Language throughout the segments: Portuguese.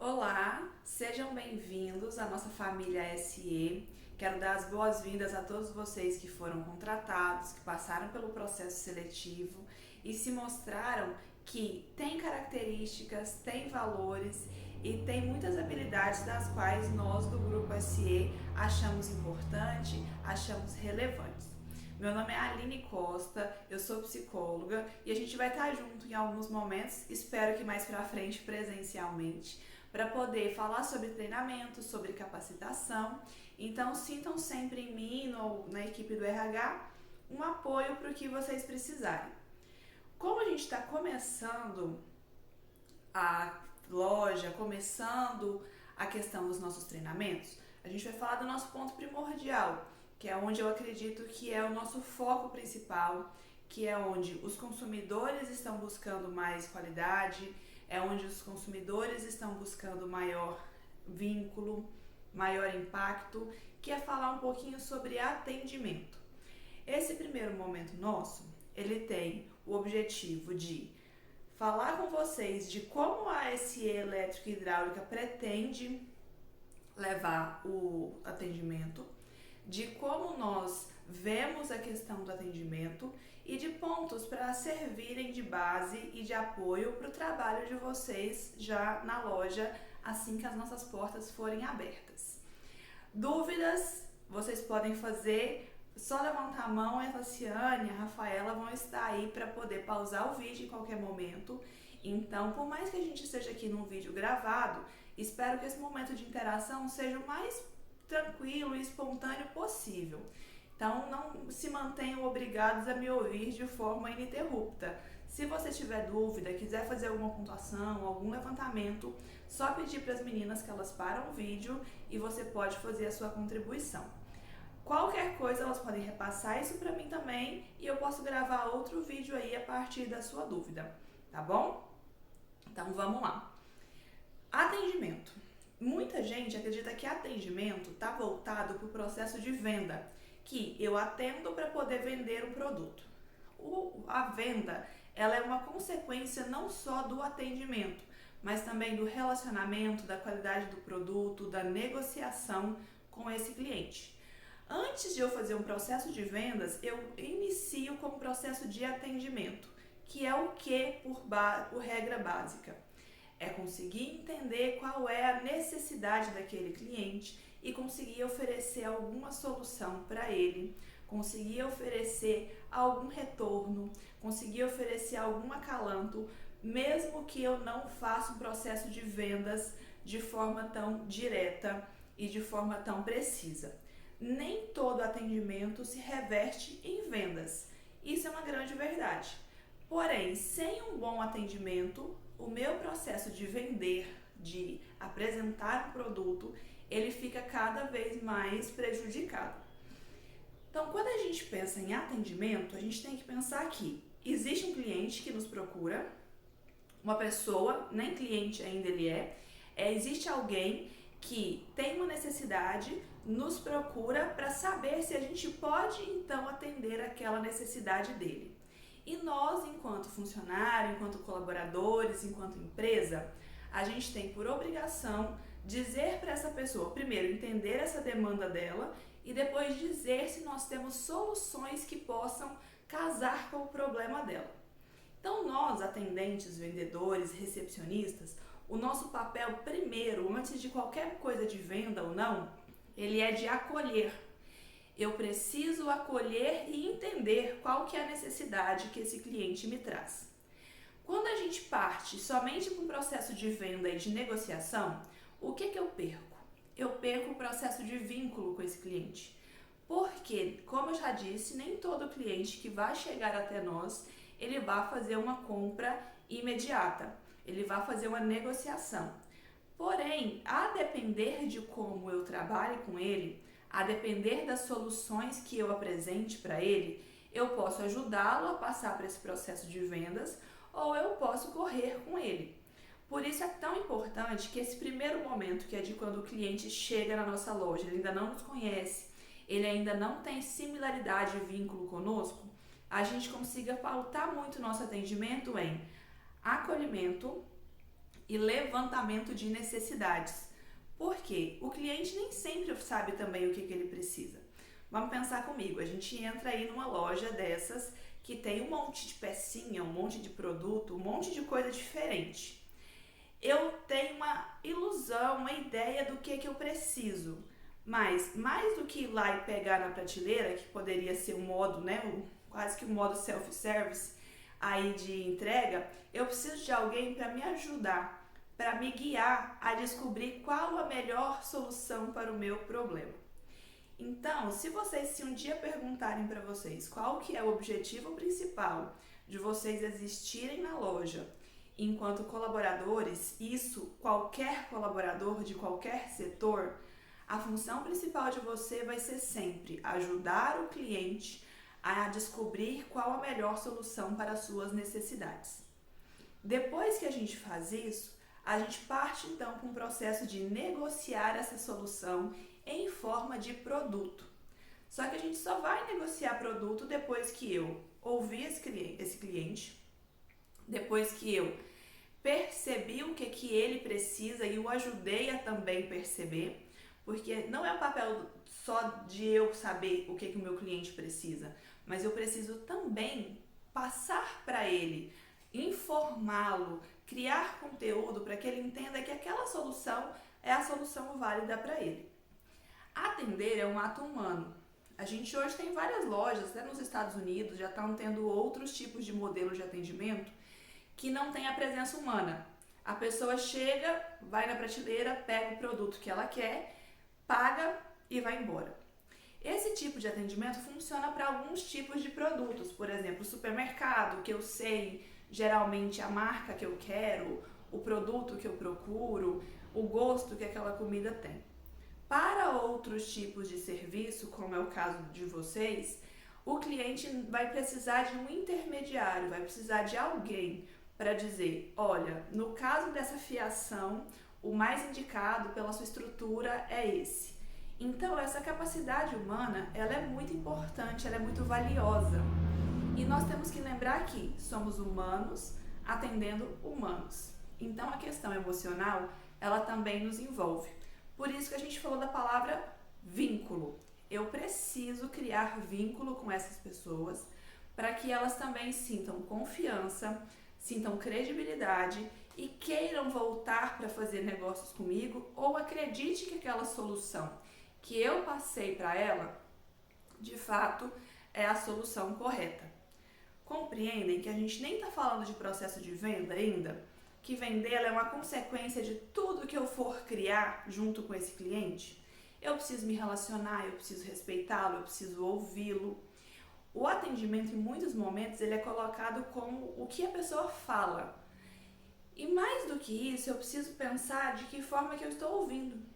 Olá, sejam bem-vindos à nossa família SE. Quero dar as boas-vindas a todos vocês que foram contratados, que passaram pelo processo seletivo e se mostraram que têm características, têm valores e têm muitas habilidades das quais nós do Grupo SE achamos importante, achamos relevantes. Meu nome é Aline Costa, eu sou psicóloga e a gente vai estar junto em alguns momentos, espero que mais pra frente presencialmente, para poder falar sobre treinamento, sobre capacitação. Então sintam sempre em mim ou na equipe do RH um apoio para o que vocês precisarem. Como a gente está começando a loja, começando a questão dos nossos treinamentos, a gente vai falar do nosso ponto primordial, que é onde eu acredito que é o nosso foco principal, que é onde os consumidores estão buscando mais qualidade, é onde os consumidores estão buscando maior vínculo, maior impacto, que é falar um pouquinho sobre atendimento. Esse primeiro momento nosso, ele tem o objetivo de falar com vocês de como a SE Elétrica e Hidráulica pretende levar o atendimento, de como nós vemos a questão do atendimento e de pontos para servirem de base e de apoio para o trabalho de vocês já na loja assim que as nossas portas forem abertas. Dúvidas vocês podem fazer, só levantar a mão, a Tassiane, a Rafaela vão estar aí para poder pausar o vídeo em qualquer momento. Então, por mais que a gente esteja aqui num vídeo gravado, espero que esse momento de interação seja o mais tranquilo e espontâneo possível. Então, não se mantenham obrigados a me ouvir de forma ininterrupta. Se você tiver dúvida, quiser fazer alguma pontuação, algum levantamento, só pedir para as meninas que elas param o vídeo e você pode fazer a sua contribuição. Qualquer coisa, elas podem repassar isso para mim também e eu posso gravar outro vídeo aí a partir da sua dúvida, tá bom? Então, vamos lá. Atendimento. Muita gente acredita que atendimento está voltado para o processo de venda, que eu atendo para poder vender um produto. A venda, ela é uma consequência não só do atendimento, mas também do relacionamento, da qualidade do produto, da negociação com esse cliente. Antes de eu fazer um processo de vendas, eu inicio com o processo de atendimento, que é o que por regra básica? É conseguir entender qual é a necessidade daquele cliente e conseguir oferecer alguma solução para ele, conseguir oferecer algum retorno, conseguir oferecer algum acalanto, mesmo que eu não faça um processo de vendas de forma tão direta e de forma tão precisa. Nem todo atendimento se reverte em vendas. Isso é uma grande verdade. Porém, sem um bom atendimento, o meu processo de vender, de apresentar um produto, ele fica cada vez mais prejudicado. Então, quando a gente pensa em atendimento, a gente tem que pensar que existe um cliente que nos procura, uma pessoa, nem cliente ainda ele existe alguém que tem uma necessidade, nos procura para saber se a gente pode então atender aquela necessidade dele. E nós, enquanto funcionário, enquanto colaboradores, enquanto empresa, a gente tem por obrigação dizer para essa pessoa, primeiro, entender essa demanda dela e depois dizer se nós temos soluções que possam casar com o problema dela. Então, nós, atendentes, vendedores, recepcionistas, o nosso papel primeiro, antes de qualquer coisa de venda ou não, ele é de acolher. Eu preciso acolher e entender qual que é a necessidade que esse cliente me traz. Quando a gente parte somente para um processo de venda e de negociação, o que eu perco? Eu perco o processo de vínculo com esse cliente. Porque, como eu já disse, nem todo cliente que vai chegar até nós, ele vai fazer uma compra imediata. Ele vai fazer uma negociação. Porém, a depender de como eu trabalhe com ele, a depender das soluções que eu apresente para ele, eu posso ajudá-lo a passar por esse processo de vendas ou eu posso correr com ele. Por isso é tão importante que esse primeiro momento, que é de quando o cliente chega na nossa loja, ele ainda não nos conhece, ele ainda não tem similaridade e vínculo conosco, a gente consiga pautar muito nosso atendimento em acolhimento, e levantamento de necessidades. Por quê? O cliente nem sempre sabe também o que ele precisa. Vamos pensar comigo, a gente entra aí numa loja dessas que tem um monte de pecinha, um monte de produto, um monte de coisa diferente. Eu tenho uma ilusão, uma ideia do que eu preciso, mas mais do que ir lá e pegar na prateleira, que poderia ser um modo, quase que um modo self-service aí de entrega, eu preciso de alguém para me ajudar, para me guiar a descobrir qual a melhor solução para o meu problema. Então, se um dia perguntarem para vocês qual que é o objetivo principal de vocês existirem na loja enquanto colaboradores, isso qualquer colaborador de qualquer setor, a função principal de você vai ser sempre ajudar o cliente a descobrir qual a melhor solução para as suas necessidades. Depois que a gente faz isso, a gente parte então para um processo de negociar essa solução em forma de produto. Só que a gente só vai negociar produto depois que eu ouvi esse cliente, depois que eu percebi o que ele precisa e o ajudei a também perceber, porque não é o papel só de eu saber o que o meu cliente precisa, mas eu preciso também passar para ele, informá-lo, criar conteúdo para que ele entenda que aquela solução é a solução válida para ele. Atender é um ato humano. A gente hoje tem várias lojas, até nos Estados Unidos, já estão tendo outros tipos de modelos de atendimento que não tem a presença humana. A pessoa chega, vai na prateleira, pega o produto que ela quer, paga e vai embora. Esse tipo de atendimento funciona para alguns tipos de produtos, por exemplo, supermercado, que eu sei geralmente a marca que eu quero, o produto que eu procuro, o gosto que aquela comida tem. Para outros tipos de serviço, como é o caso de vocês, o cliente vai precisar de um intermediário, vai precisar de alguém para dizer, olha, no caso dessa fiação, o mais indicado pela sua estrutura é esse. Então, essa capacidade humana, ela é muito importante, ela é muito valiosa. E nós temos que lembrar que somos humanos atendendo humanos. Então, a questão emocional, ela também nos envolve. Por isso que a gente falou da palavra vínculo. Eu preciso criar vínculo com essas pessoas para que elas também sintam confiança, sintam credibilidade e queiram voltar para fazer negócios comigo ou acredite que aquela solução que eu passei para ela, de fato, é a solução correta. Compreendem que a gente nem está falando de processo de venda ainda? Que vender é uma consequência de tudo que eu for criar junto com esse cliente? Eu preciso me relacionar, eu preciso respeitá-lo, eu preciso ouvi-lo. O atendimento, em muitos momentos, ele é colocado como o que a pessoa fala. E mais do que isso, eu preciso pensar de que forma que eu estou ouvindo.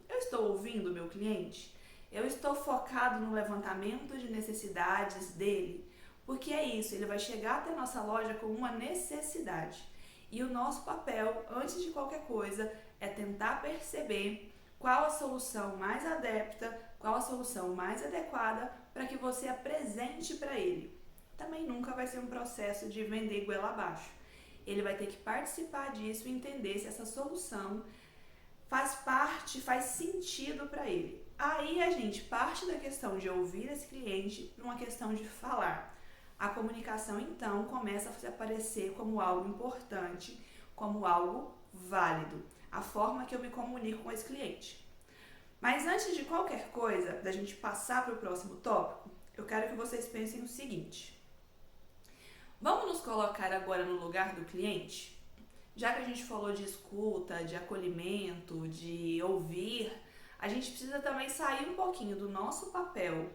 Eu estou ouvindo o meu cliente? Eu estou focado no levantamento de necessidades dele? Porque é isso, ele vai chegar até a nossa loja com uma necessidade. E o nosso papel, antes de qualquer coisa, é tentar perceber qual a solução mais adepta, qual a solução mais adequada para que você apresente para ele. Também nunca vai ser um processo de vender goela abaixo. Ele vai ter que participar disso e entender se essa solução faz parte, faz sentido para ele. Aí a gente parte da questão de ouvir esse cliente para uma questão de falar. A comunicação, então, começa a se aparecer como algo importante, como algo válido, a forma que eu me comunico com esse cliente. Mas antes de qualquer coisa, da gente passar para o próximo tópico, eu quero que vocês pensem o seguinte. Vamos nos colocar agora no lugar do cliente? Já que a gente falou de escuta, de acolhimento, de ouvir, a gente precisa também sair um pouquinho do nosso papel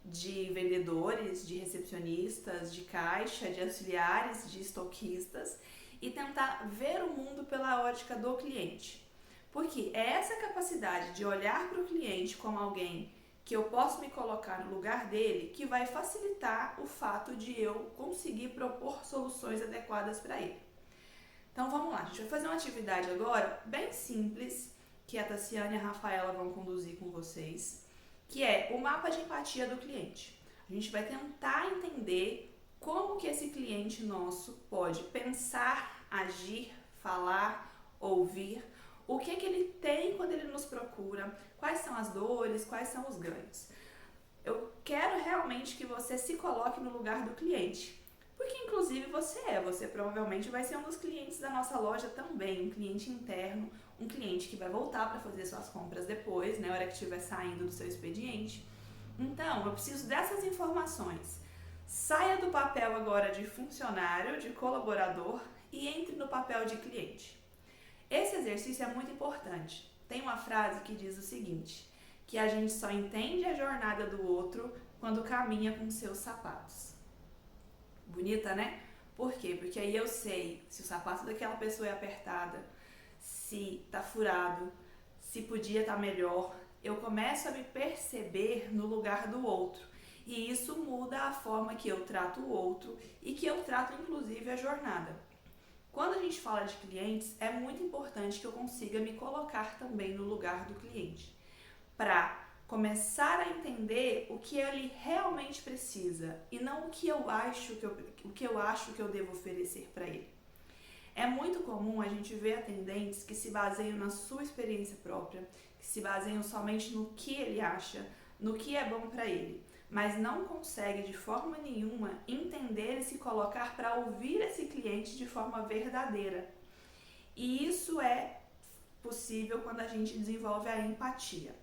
de vendedores, de recepcionistas, de caixa, de auxiliares, de estoquistas e tentar ver o mundo pela ótica do cliente. Porque é essa capacidade de olhar para o cliente como alguém que eu posso me colocar no lugar dele que vai facilitar o fato de eu conseguir propor soluções adequadas para ele. Então vamos lá, a gente vai fazer uma atividade agora bem simples, que a Tassiane e a Rafaela vão conduzir com vocês, que é o mapa de empatia do cliente. A gente vai tentar entender como que esse cliente nosso pode pensar, agir, falar ouvir, o que que ele tem quando ele nos procura, quais são as dores, quais são os ganhos. Eu quero realmente que você se coloque no lugar do cliente, porque inclusive você provavelmente vai ser um dos clientes da nossa loja também, um cliente interno, um cliente que vai voltar para fazer suas compras depois, na hora que estiver saindo do seu expediente. Então, eu preciso dessas informações. Saia do papel agora de funcionário, de colaborador e entre no papel de cliente. Esse exercício é muito importante. Tem uma frase que diz o seguinte, que a gente só entende a jornada do outro quando caminha com seus sapatos. Bonita, né? Por quê? Porque aí eu sei se o sapato daquela pessoa é apertada, se tá furado, se podia estar melhor. Eu começo a me perceber no lugar do outro. E isso muda a forma que eu trato o outro e que eu trato inclusive a jornada. Quando a gente fala de clientes, é muito importante que eu consiga me colocar também no lugar do cliente, para começar a entender o que ele realmente precisa e não o que eu acho que eu devo oferecer para ele. É muito comum a gente ver atendentes que se baseiam na sua experiência própria, que se baseiam somente no que ele acha, no que é bom para ele, mas não consegue de forma nenhuma entender e se colocar para ouvir esse cliente de forma verdadeira. E isso é possível quando a gente desenvolve a empatia.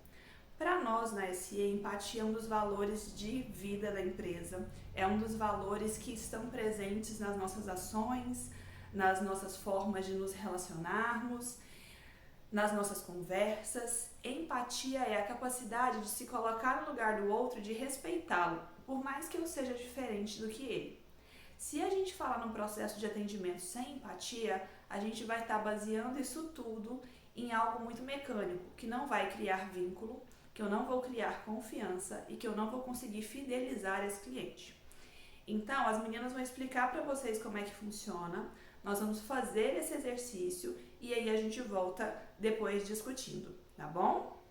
Para nós na SE, empatia é um dos valores de vida da empresa, é um dos valores que estão presentes nas nossas ações, nas nossas formas de nos relacionarmos, nas nossas conversas. Empatia é a capacidade de se colocar no lugar do outro, de respeitá-lo, por mais que eu seja diferente do que ele. Se a gente falar num processo de atendimento sem empatia, a gente vai estar baseando isso tudo em algo muito mecânico, que não vai criar vínculo, que eu não vou criar confiança e que eu não vou conseguir fidelizar esse cliente. Então, as meninas vão explicar para vocês como é que funciona, nós vamos fazer esse exercício e aí a gente volta depois discutindo, tá bom?